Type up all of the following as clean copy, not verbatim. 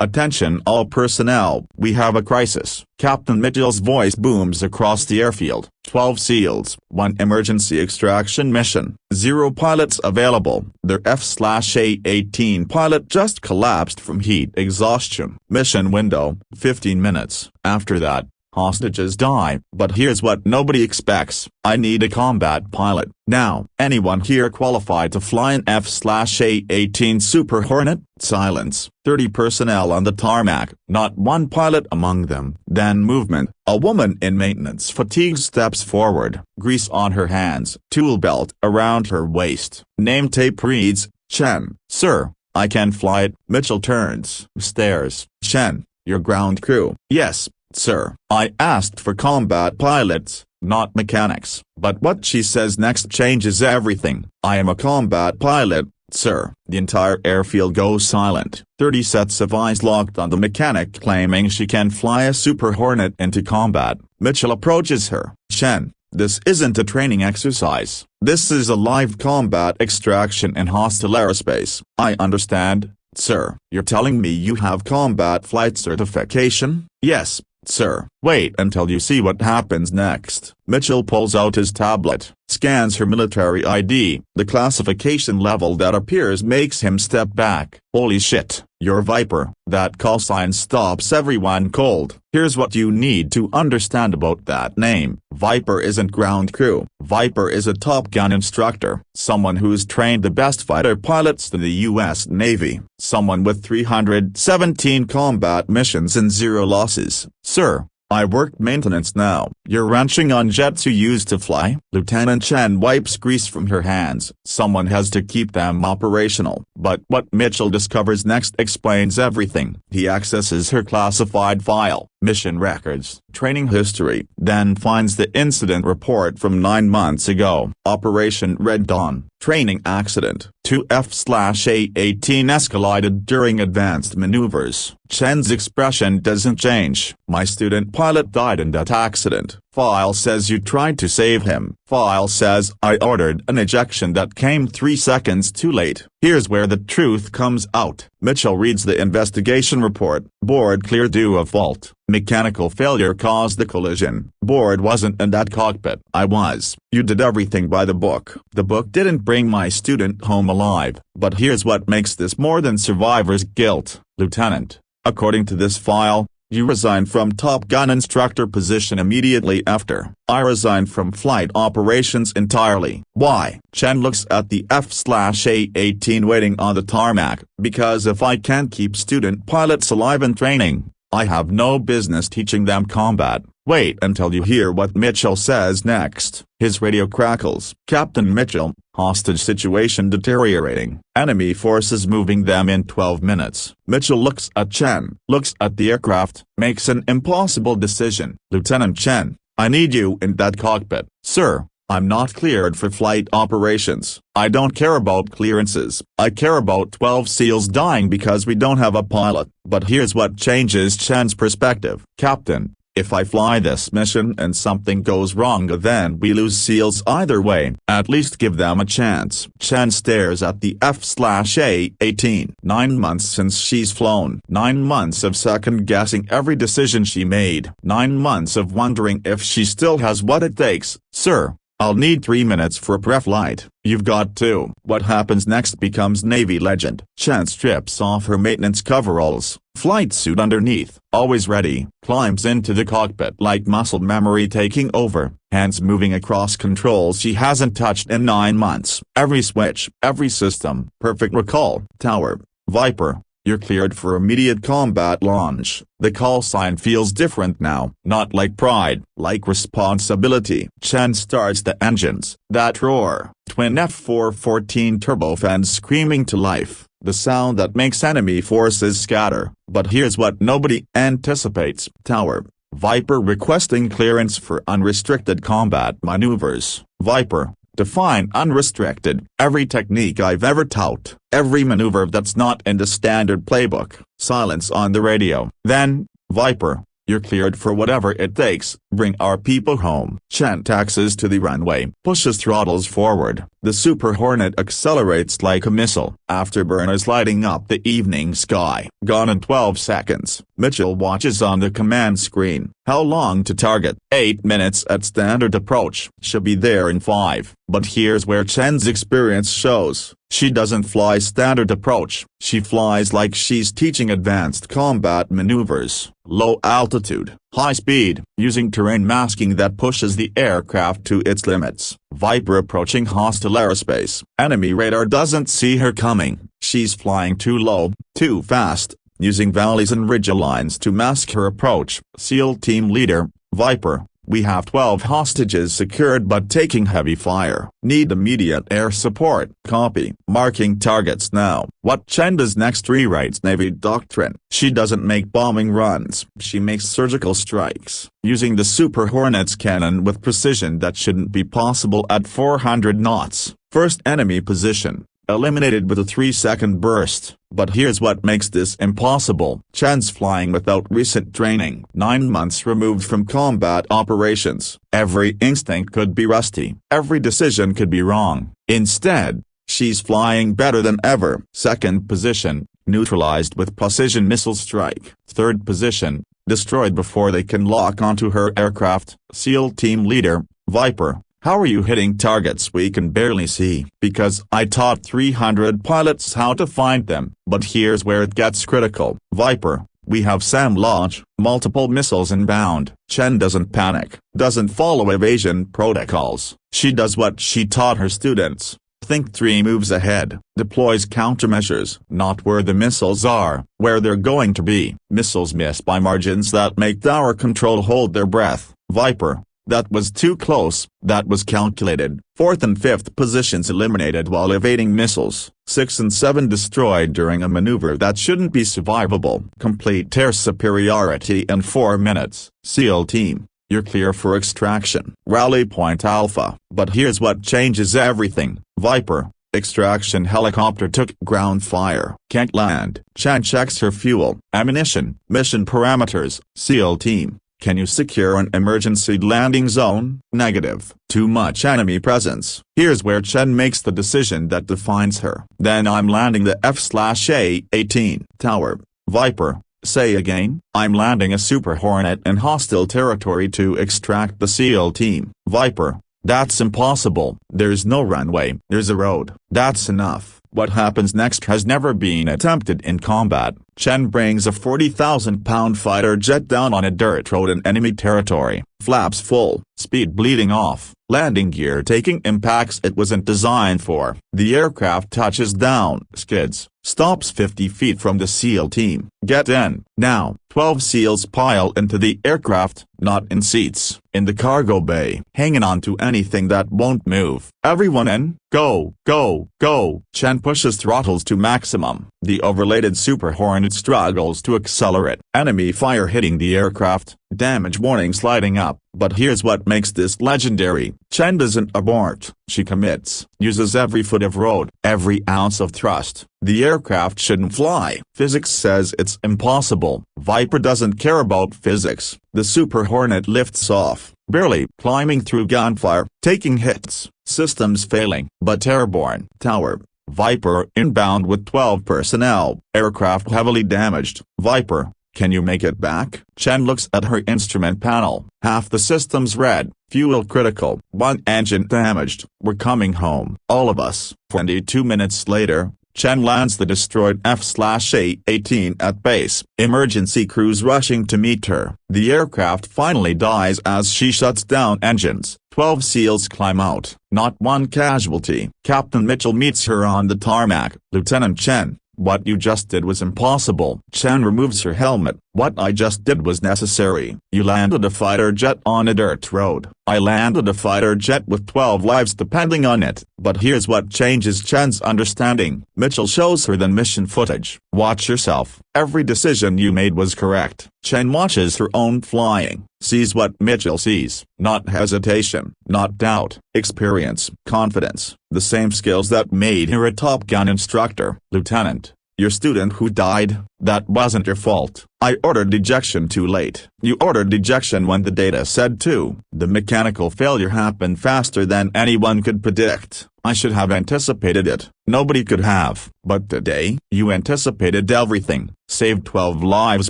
Attention all personnel, we have a crisis. Captain Mitchell's voice booms across the airfield. 12 SEALs, 1 emergency extraction mission, 0 pilots available. Their F/A-18 pilot just collapsed from heat exhaustion. Mission window, 15 minutes. After that, hostages die. But here's what nobody expects. I need a combat pilot. Now, anyone here qualified to fly an F/A-18 Super Hornet? Silence. 30 personnel on the tarmac, not one pilot among them. Then movement. A woman in maintenance fatigue steps forward, grease on her hands, tool belt around her waist. Name tape reads, Chen. Sir, I can fly it. Mitchell turns, stares. Chen, your ground crew. Yes, sir. I asked for combat pilots, not mechanics. But what she says next changes everything. I am a combat pilot, sir. The entire airfield goes silent. 30 sets of eyes locked on the mechanic claiming she can fly a Super Hornet into combat. Mitchell approaches her. Chen, this isn't a training exercise. This is a live combat extraction in hostile aerospace. I understand, sir. You're telling me you have combat flight certification? Yes, sir. Wait until you see what happens next. Mitchell pulls out his tablet, scans her military ID. The classification level that appears makes him step back. Holy shit, you're Viper. That call sign stops everyone cold. Here's what you need to understand about that name. Viper isn't ground crew. Viper is a Top Gun instructor, someone who's trained the best fighter pilots in the U.S. Navy, someone with 317 combat missions and 0 losses. Sir, I work maintenance now. You're wrenching on jets you used to fly? Lieutenant Chen wipes grease from her hands. Someone has to keep them operational. But what Mitchell discovers next explains everything. He accesses her classified file, mission records, training history, then finds the incident report from 9 months ago. Operation Red Dawn. Training accident. 2 F/A-18 escalated during advanced maneuvers. Chen's expression doesn't change. My student pilot died in that accident. File says you tried to save him. File says I ordered an ejection that came 3 seconds too late. Here's where the truth comes out. Mitchell reads the investigation report. Board clear due of fault. Mechanical failure caused the collision. Board wasn't in that cockpit. I was. You did everything by the book. The book didn't bring my student home alive. But here's what makes this more than survivor's guilt. Lieutenant, according to this file, you resigned from Top Gun instructor position immediately after. I resigned from flight operations entirely. Why? Chen looks at the F/A-18 waiting on the tarmac. Because if I can't keep student pilots alive in training, I have no business teaching them combat. Wait until you hear what Mitchell says next. His radio crackles. Captain Mitchell, hostage situation deteriorating. Enemy forces moving them in 12 minutes. Mitchell looks at Chen, looks at the aircraft, makes an impossible decision. Lieutenant Chen, I need you in that cockpit. Sir, I'm not cleared for flight operations. I don't care about clearances. I care about 12 SEALs dying because we don't have a pilot. But here's what changes Chen's perspective. Captain, if I fly this mission and something goes wrong then we lose SEALs either way. At least give them a chance. Chen stares at the F/A-18. 9 months since she's flown. 9 months of second-guessing every decision she made. 9 months of wondering if she still has what it takes. Sir, I'll need 3 minutes for pre-flight. You've got 2. What happens next becomes Navy legend. Chen strips off her maintenance coveralls, flight suit underneath, always ready, climbs into the cockpit like muscle memory taking over, hands moving across controls she hasn't touched in 9 months. Every switch, every system, perfect recall. Tower, Viper, you're cleared for immediate combat launch. The call sign feels different now. Not like pride, like responsibility. Chen starts the engines. That roar, twin F414 turbofans screaming to life. The sound that makes enemy forces scatter. But here's what nobody anticipates. Tower, Viper requesting clearance for unrestricted combat maneuvers. Viper, define unrestricted. Every technique I've ever taught, every maneuver that's not in the standard playbook. Silence on the radio. Then, Viper, You're cleared for whatever it takes. Bring our people home. Chen taxis to the runway, pushes throttles forward. The Super Hornet accelerates like a missile. Afterburners lighting up the evening sky. Gone in 12 seconds. Mitchell watches on the command screen. How long to target? 8 minutes at standard approach. She'll be there in 5. But here's where Chen's experience shows. She doesn't fly standard approach. She flies like she's teaching advanced combat maneuvers. Low altitude, high speed, using terrain masking that pushes the aircraft to its limits. Viper approaching hostile airspace. Enemy radar doesn't see her coming. She's flying too low, too fast, using valleys and ridgelines to mask her approach. SEAL team leader, Viper. We have 12 hostages secured but taking heavy fire. Need immediate air support. Copy. Marking targets now. What Chen does next rewrites Navy doctrine. She doesn't make bombing runs. She makes surgical strikes, using the Super Hornet's cannon with precision that shouldn't be possible at 400 knots. First enemy position. Eliminated with a 3-second burst. But here's what makes this impossible. Chen's flying without recent training. 9 months removed from combat operations. Every instinct could be rusty. Every decision could be wrong. Instead, she's flying better than ever. Second position, neutralized with precision missile strike. Third position, destroyed before they can lock onto her aircraft. SEAL team leader, Viper. How are you hitting targets we can barely see? Because I taught 300 pilots how to find them. But here's where it gets critical. Viper, we have SAM launch, multiple missiles inbound. Chen doesn't panic, doesn't follow evasion protocols. She does what she taught her students. Think 3 moves ahead, deploys countermeasures. Not where the missiles are, where they're going to be. Missiles miss by margins that make tower control hold their breath. Viper. That was too close, that was calculated. 4th and 5th positions eliminated while evading missiles. 6 and 7 destroyed during a maneuver that shouldn't be survivable. Complete air superiority in 4 minutes. SEAL team, you're clear for extraction. Rally point Alpha. But here's what changes everything. Viper. Extraction helicopter took ground fire. Can't land. Chen checks her fuel, ammunition, mission parameters. SEAL team. Can you secure an emergency landing zone? Negative. Too much enemy presence. Here's where Chen makes the decision that defines her. Then I'm landing the F/A-18 tower. Viper. Say again. I'm landing a Super Hornet in hostile territory to extract the SEAL team. Viper. That's impossible. There's no runway. There's a road. That's enough. What happens next has never been attempted in combat. Chen brings a 40,000-pound fighter jet down on a dirt road in enemy territory. Flaps full, speed bleeding off, landing gear taking impacts it wasn't designed for. The aircraft touches down, skids, stops 50 feet from the SEAL team. Get in. Now, 12 SEALs pile into the aircraft, not in seats, in the cargo bay, hanging on to anything that won't move. Everyone in, go, go, go. Chen pushes throttles to maximum. The overloaded Super Hornet struggles to accelerate. Enemy fire hitting the aircraft, damage warnings lighting up. But here's what makes this legendary. Chen doesn't abort. She commits, uses every foot of road, every ounce of thrust. The aircraft shouldn't fly. Physics says it's impossible. Viper doesn't care about physics. The Super Hornet lifts off, barely climbing through gunfire, taking hits, systems failing, but airborne. Tower. Viper inbound with 12 personnel, aircraft heavily damaged. Viper. Can you make it back? Chen looks at her instrument panel. Half the system's red, fuel critical, 1 engine damaged. We're coming home. All of us. 22 minutes later, Chen lands the destroyed F/A-18 at base. Emergency crews rushing to meet her. The aircraft finally dies as she shuts down engines. 12 SEALs climb out. Not one casualty. Captain Mitchell meets her on the tarmac. Lieutenant Chen. What you just did was impossible. Chen removes her helmet. What I just did was necessary. You landed a fighter jet on a dirt road. I landed a fighter jet with 12 lives depending on it. But here's what changes Chen's understanding. Mitchell shows her the mission footage. Watch yourself. Every decision you made was correct. Chen watches her own flying, sees what Mitchell sees. Not hesitation, not doubt, experience, confidence. The same skills that made her a Top Gun instructor. Lieutenant, Your student who died, that wasn't your fault. I ordered ejection too late. You ordered ejection when the data said to. The mechanical failure happened faster than anyone could predict. I should have anticipated it. Nobody could have. But today, you anticipated everything. Saved 12 lives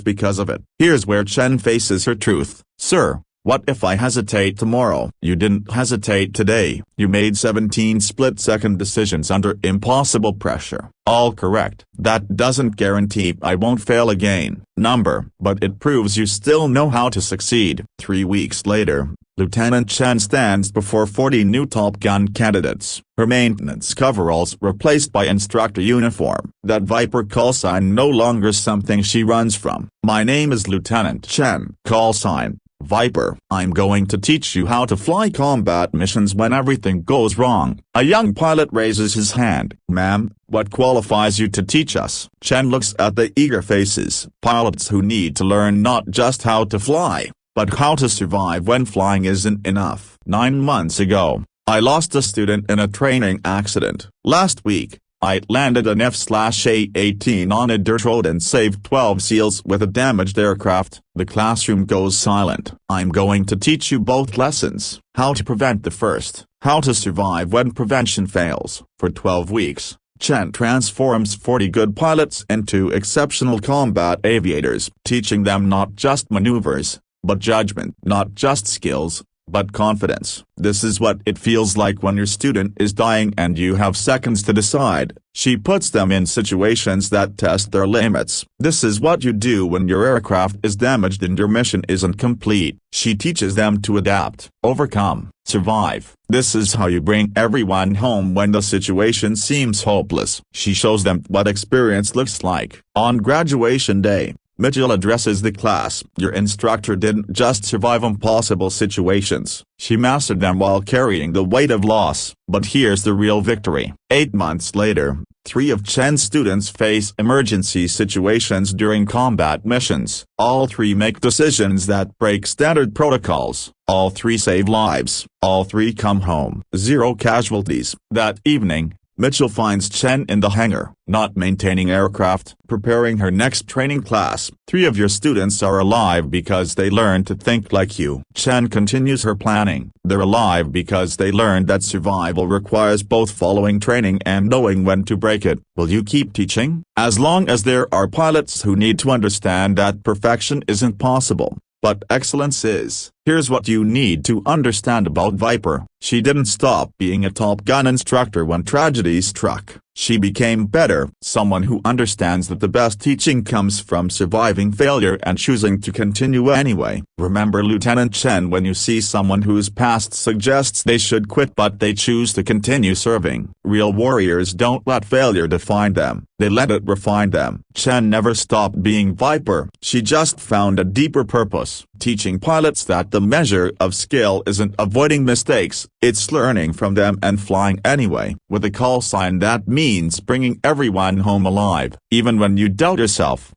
because of it. Here's where Chen faces her truth. Sir, what if I hesitate tomorrow? You didn't hesitate today. You made 17 split-second decisions under impossible pressure. All correct. That doesn't guarantee I won't fail again. But it proves you still know how to succeed. 3 weeks later, Lieutenant Chen stands before 40 new Top Gun candidates. Her maintenance coveralls replaced by instructor uniform. That Viper call sign no longer something she runs from. My name is Lieutenant Chen. Call sign Viper. I'm going to teach you how to fly combat missions when everything goes wrong. A young pilot raises his hand. Ma'am, what qualifies you to teach us? Chen looks at the eager faces. Pilots who need to learn not just how to fly, but how to survive when flying isn't enough. 9 months ago, I lost a student in a training accident. Last week, I landed an F/A-18 on a dirt road and saved 12 SEALs with a damaged aircraft. The classroom goes silent. I'm going to teach you both lessons. How to prevent the first. How to survive when prevention fails. For 12 weeks, Chen transforms 40 good pilots into exceptional combat aviators, teaching them not just maneuvers, but judgment. Not just skills, but confidence. This is what it feels like when your student is dying and you have seconds to decide. She puts them in situations that test their limits. This is what you do when your aircraft is damaged and your mission isn't complete. She teaches them to adapt, overcome, survive. This is how you bring everyone home when the situation seems hopeless. She shows them what experience looks like. On graduation day, Mitchell addresses the class. Your instructor didn't just survive impossible situations. She mastered them while carrying the weight of loss. But here's the real victory. 8 months later, 3 of Chen's students face emergency situations during combat missions. All 3 make decisions that break standard protocols. All 3 save lives. All 3 come home. 0 casualties. That evening, Mitchell finds Chen in the hangar, not maintaining aircraft, preparing her next training class. 3 of your students are alive because they learned to think like you. Chen continues her planning. They're alive because they learned that survival requires both following training and knowing when to break it. Will you keep teaching? As long as there are pilots who need to understand that perfection isn't possible, but excellence is. Here's what you need to understand about Viper. She didn't stop being a Top Gun instructor when tragedy struck. She became better. Someone who understands that the best teaching comes from surviving failure and choosing to continue anyway. Remember Lieutenant Chen when you see someone whose past suggests they should quit but they choose to continue serving. Real warriors don't let failure define them. They let it refine them. Chen never stopped being Viper. She just found a deeper purpose, teaching pilots that the measure of skill isn't avoiding mistakes, it's learning from them and flying anyway. With a call sign that means bringing everyone home alive. Even when you doubt yourself,